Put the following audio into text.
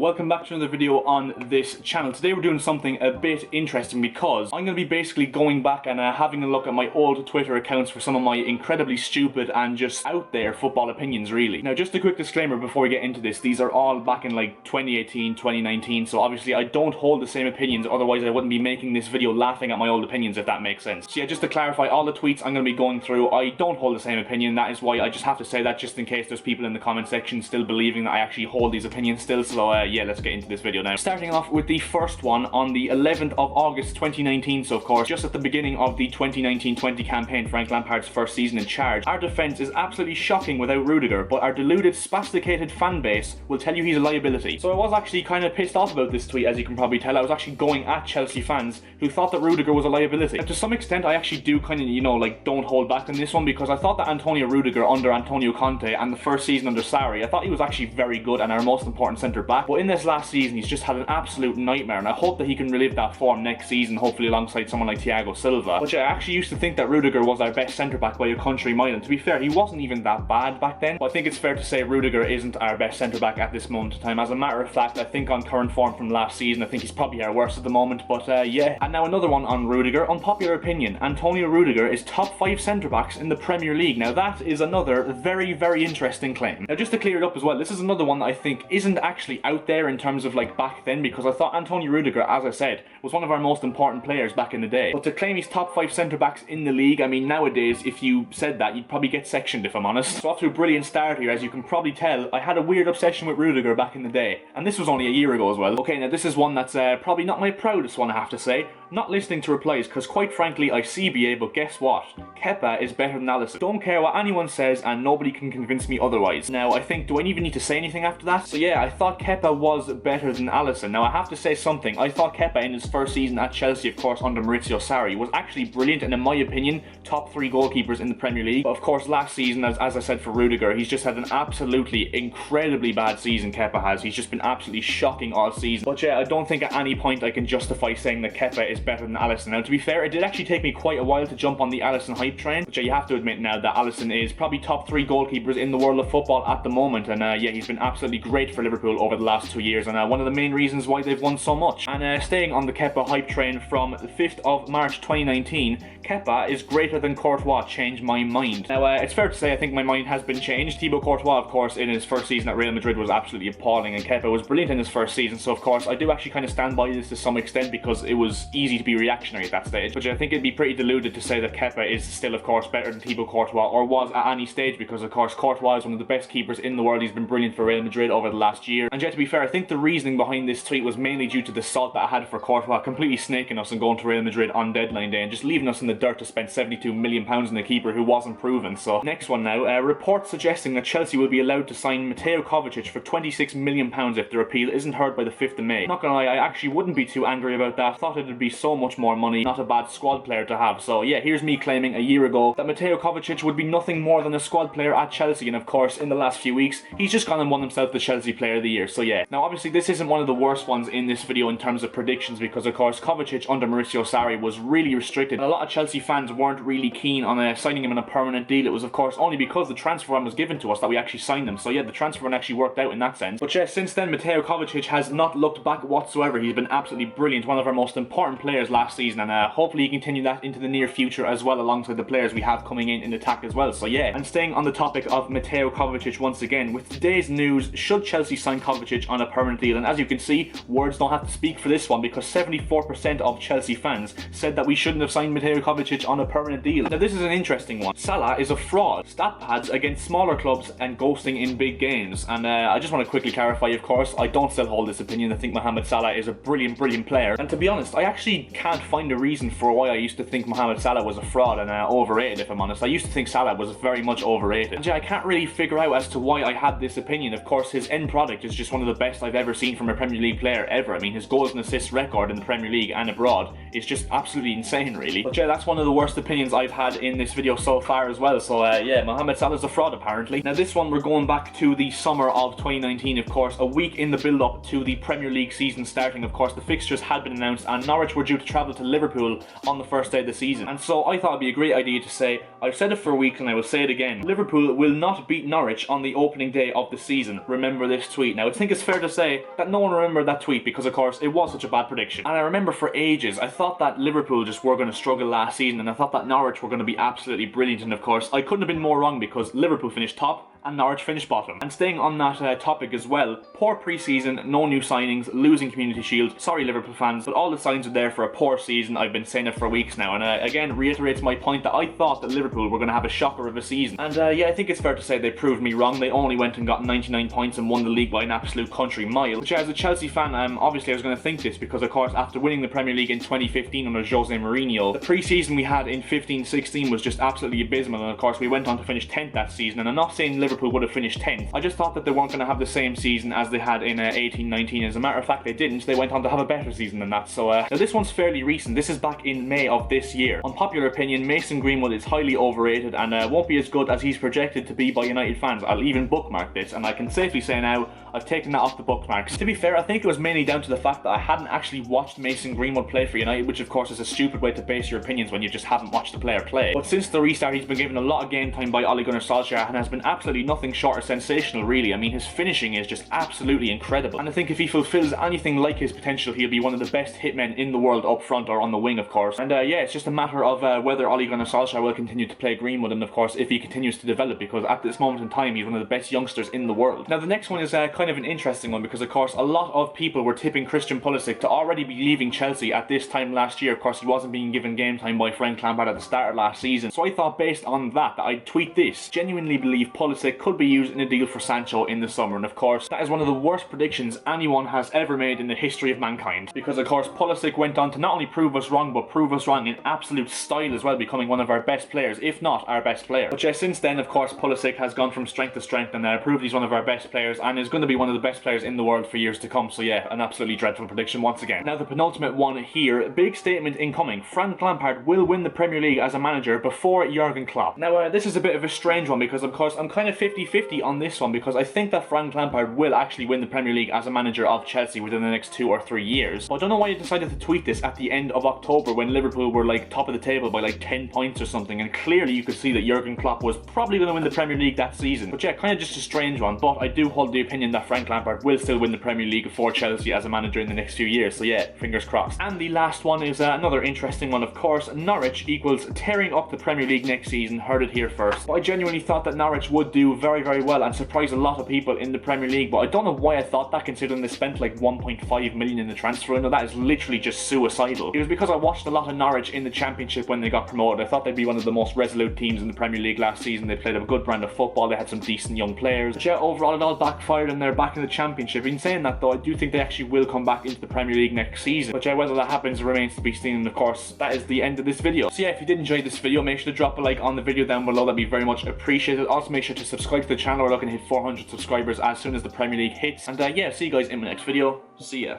welcome back to another video on this channel. Today we're doing something a bit interesting because I'm going to be basically going back and having a look at my old Twitter accounts for some of my incredibly stupid and just out there football opinions, really. Now, just a quick disclaimer before we get into this, these are all back in like 2018, 2019, so obviously I don't hold the same opinions, otherwise I wouldn't be making this video laughing at my old opinions, if that makes sense. So yeah, just to clarify, all the tweets I'm going to be going through, I don't hold the same opinion. That is why I just have to say that, just in case there's people in the comment section still believing that I actually hold these opinions still. So yeah, let's get into this video now. Starting off with the first one on the 11th of August 2019, so of course just at the beginning of the 2019-20 campaign, Frank Lampard's first season in charge. Our defence is absolutely shocking without Rudiger, but our deluded, spasticated fan base will tell you he's a liability. So I was actually kind of pissed off about this tweet, as you can probably tell. I was actually going at Chelsea fans who thought that Rudiger was a liability. Now, to some extent I actually do kind of, you know, like, don't hold back on this one, because I thought that Antonio Rudiger under Antonio Conte and the first season under Sarri, I thought he was actually very good and our most important centre back. But in this last season, he's just had an absolute nightmare, and I hope that he can relive that form next season, hopefully alongside someone like Thiago Silva. Which I actually used to think that Rudiger was our best centre-back by a country mile, and to be fair, he wasn't even that bad back then. But I think it's fair to say Rudiger isn't our best centre-back at this moment in time. As a matter of fact, I think on current form from last season, I think he's probably our worst at the moment, but yeah. And now another one on Rudiger. Unpopular opinion, Antonio Rudiger is top 5 centre-backs in the Premier League. Now that is another very, very interesting claim. Now, just to clear it up as well, this is another one that I think isn't actually out there in terms of like back then, because I thought Antonio Rudiger, as I said, was one of our most important players back in the day. But to claim he's top 5 centre-backs in the league, I mean, nowadays, if you said that, you'd probably get sectioned, if I'm honest. So off to a brilliant start here. As you can probably tell, I had a weird obsession with Rudiger back in the day, and this was only a year ago as well. Okay, now this is one that's probably not my proudest one, I have to say. Not listening to replies, because quite frankly, I CBA, but guess what? KEPA is better than ALISSON. Don't care what anyone says, and nobody can convince me otherwise. Now, I think, do I even need to say anything after that? So yeah, I thought KEPA was better than ALISSON. Now, I have to say something. I thought KEPA in his first season at Chelsea, of course, under Maurizio Sarri, was actually brilliant, and in my opinion, top 3 goalkeepers in the Premier League. But of course, last season, as I said for Rudiger, he's just had an absolutely incredibly bad season, KEPA has. He's just been absolutely shocking all season. But yeah, I don't think at any point I can justify saying that KEPA is better than ALISSON. Now, to be fair, it did actually take me quite a while to jump on the ALISSON hype train, which you have to admit now that ALISSON is probably top 3 goalkeepers in the world of football at the moment, and yeah, he's been absolutely great for Liverpool over the last 2 years, and one of the main reasons why they've won so much. And staying on the KEPA hype train from the 5th of March 2019, KEPA is greater than Courtois. Change my mind. Now, it's fair to say I think my mind has been changed. Thibaut Courtois, of course, in his first season at Real Madrid was absolutely appalling, and KEPA was brilliant in his first season, so of course I do actually kind of stand by this to some extent, because it was easy to be reactionary at that stage. But I think it'd be pretty deluded to say that KEPA is still, of course, better than Thibaut Courtois, or was at any stage, because of course Courtois is one of the best keepers in the world. He's been brilliant for Real Madrid over the last year. And yet, to be fair, I think the reasoning behind this tweet was mainly due to the salt that I had for Courtois completely snaking us and going to Real Madrid on deadline day and just leaving us in the dirt to spend £72 million on a keeper who wasn't proven. So next one now, reports suggesting that Chelsea will be allowed to sign Mateo Kovacic for £26 million if their appeal isn't heard by the 5th of May. Not gonna lie, I actually wouldn't be too angry about that. Thought it'd be so much more money, not a bad squad player to have. So yeah, here's me claiming a year ago that Mateo Kovacic would be nothing more than a squad player at Chelsea, and of course in the last few weeks he's just gone and won himself the Chelsea Player of the Year. So yeah, now obviously this isn't one of the worst ones in this video in terms of predictions, because of course Kovacic under Maurizio Sarri was really restricted, and a lot of Chelsea fans weren't really keen on signing him in a permanent deal. It was of course only because the transfer ban was given to us that we actually signed him. So yeah, the transfer ban actually worked out in that sense. But yeah, since then Mateo Kovacic has not looked back whatsoever. He's been absolutely brilliant, one of our most important players last season, and hopefully he continue that into the near future as well, alongside the players we have coming in attack as well. So yeah, and staying on the topic of Mateo Kovacic once again, with today's news, should Chelsea sign Kovacic on a permanent deal? And as you can see, words don't have to speak for this one, because 74% of Chelsea fans said that we shouldn't have signed Mateo Kovacic on a permanent deal. Now this is an interesting one. Salah is a fraud, stat pads against smaller clubs and ghosting in big games. And I just want to quickly clarify, of course, I don't still hold this opinion. I think Mohamed Salah is a brilliant player, and to be honest, I actually can't find a reason for why I used to think Mohamed Salah was a fraud and overrated, if I'm honest. I used to think Salah was very much overrated, and yeah, I can't really figure out as to why I had this opinion. Of course, his end product is just one of the best I've ever seen from a Premier League player ever. I mean, his goals and assists record in the Premier League and abroad is just absolutely insane, really. But yeah, that's one of the worst opinions I've had in this video so far as well. So yeah, Mohamed Salah's a fraud apparently. Now this one, we're going back to the summer of 2019, of course, a week in the build-up to the Premier League season starting. Of course, the fixtures had been announced, and Norwich were due to travel to Liverpool on the first day of the season. And so I thought it'd be a great idea to say, I've said it for weeks and I will say it again, Liverpool will not beat Norwich on the opening day of the season. Remember this tweet. Now I think it's fair to say that no one remembered that tweet because of course it was such a bad prediction. And I remember for ages I thought that Liverpool just were going to struggle last season, and I thought that Norwich were going to be absolutely brilliant, and of course I couldn't have been more wrong because Liverpool finished top and Norwich finished bottom. And staying on that topic as well, poor pre-season, no new signings, losing Community Shield. Sorry Liverpool fans, but all the signs are there for a poor season. I've been saying it for weeks now, and again reiterates my point that I thought that Liverpool were going to have a shocker of a season. And yeah, I think it's fair to say they proved me wrong. They only went and got 99 points and won the league by an absolute country mile. Which as a Chelsea fan, obviously I was going to think this because of course after winning the Premier League in 2015 under Jose Mourinho, the pre-season we had in 15-16 was just absolutely abysmal, and of course we went on to finish 10th that season. And I'm not saying Liverpool would have finished 10th. I just thought that they weren't going to have the same season as they had in 18-19. As a matter of fact, they didn't. They went on to have a better season than that. So now this one's fairly recent. This is back in May of this year. Unpopular opinion, Mason Greenwood is highly overrated and won't be as good as he's projected to be by United fans. I'll even bookmark this, and I can safely say now I've taken that off the bookmarks. To be fair, I think it was mainly down to the fact that I hadn't actually watched Mason Greenwood play for United, which of course is a stupid way to base your opinions when you just haven't watched the player play. But since the restart, he's been given a lot of game time by Ole Gunnar Solskjaer and has been absolutely nothing short of sensational, really. I mean, his finishing is just absolutely incredible, and I think if he fulfills anything like his potential, he'll be one of the best hitmen in the world up front or on the wing, of course. And yeah, it's just a matter of whether Ole Gunnar Solskjaer will continue to play Greenwood, and of course if he continues to develop, because at this moment in time he's one of the best youngsters in the world. Now the next one is kind of an interesting one because of course a lot of people were tipping Christian Pulisic to already be leaving Chelsea at this time last year. Of course he wasn't being given game time by Frank Lampard at the start of last season, so I thought based on that I'd tweet this: genuinely believe Pulisic could be used in a deal for Sancho in the summer. And of course that is one of the worst predictions anyone has ever made in the history of mankind, because of course Pulisic went on to not only prove us wrong but prove us wrong in absolute style as well, becoming one of our best players, if not our best player. But yeah, since then of course Pulisic has gone from strength to strength and proved he's one of our best players and is going to be one of the best players in the world for years to come. So yeah, an absolutely dreadful prediction once again. Now the penultimate one here, big statement incoming: Frank Lampard will win the Premier League as a manager before Jurgen Klopp. Now this is a bit of a strange one because of course I'm kind of 50-50 on this one, because I think that Frank Lampard will actually win the Premier League as a manager of Chelsea within the next 2 or 3 years. But I don't know why you decided to tweet this at the end of October when Liverpool were like top of the table by like 10 points or something, and clearly you could see that Jurgen Klopp was probably going to win the Premier League that season. But yeah, kind of just a strange one, but I do hold the opinion that Frank Lampard will still win the Premier League for Chelsea as a manager in the next few years, so yeah, fingers crossed. And the last one is another interesting one, of course. Norwich equals tearing up the Premier League next season. Heard it here first. But I genuinely thought that Norwich would do very, very well and surprise a lot of people in the Premier League, but I don't know why I thought that, considering they spent like 1.5 million in the transfer window. That is literally just suicidal. It was because I watched a lot of Norwich in the Championship when they got promoted. I thought they'd be one of the most resolute teams in the Premier League last season. They played a good brand of football, they had some decent young players. But yeah, overall it all backfired and they're back in the Championship. In saying that though, I do think they actually will come back into the Premier League next season. But yeah, whether that happens remains to be seen, and of course that is the end of this video. So yeah, if you did enjoy this video, make sure to drop a like on the video down below. That'd be very much appreciated. Also make sure to subscribe to the channel. We're looking to hit 400 subscribers as soon as the Premier League hits. And yeah, see you guys in my next video. See ya.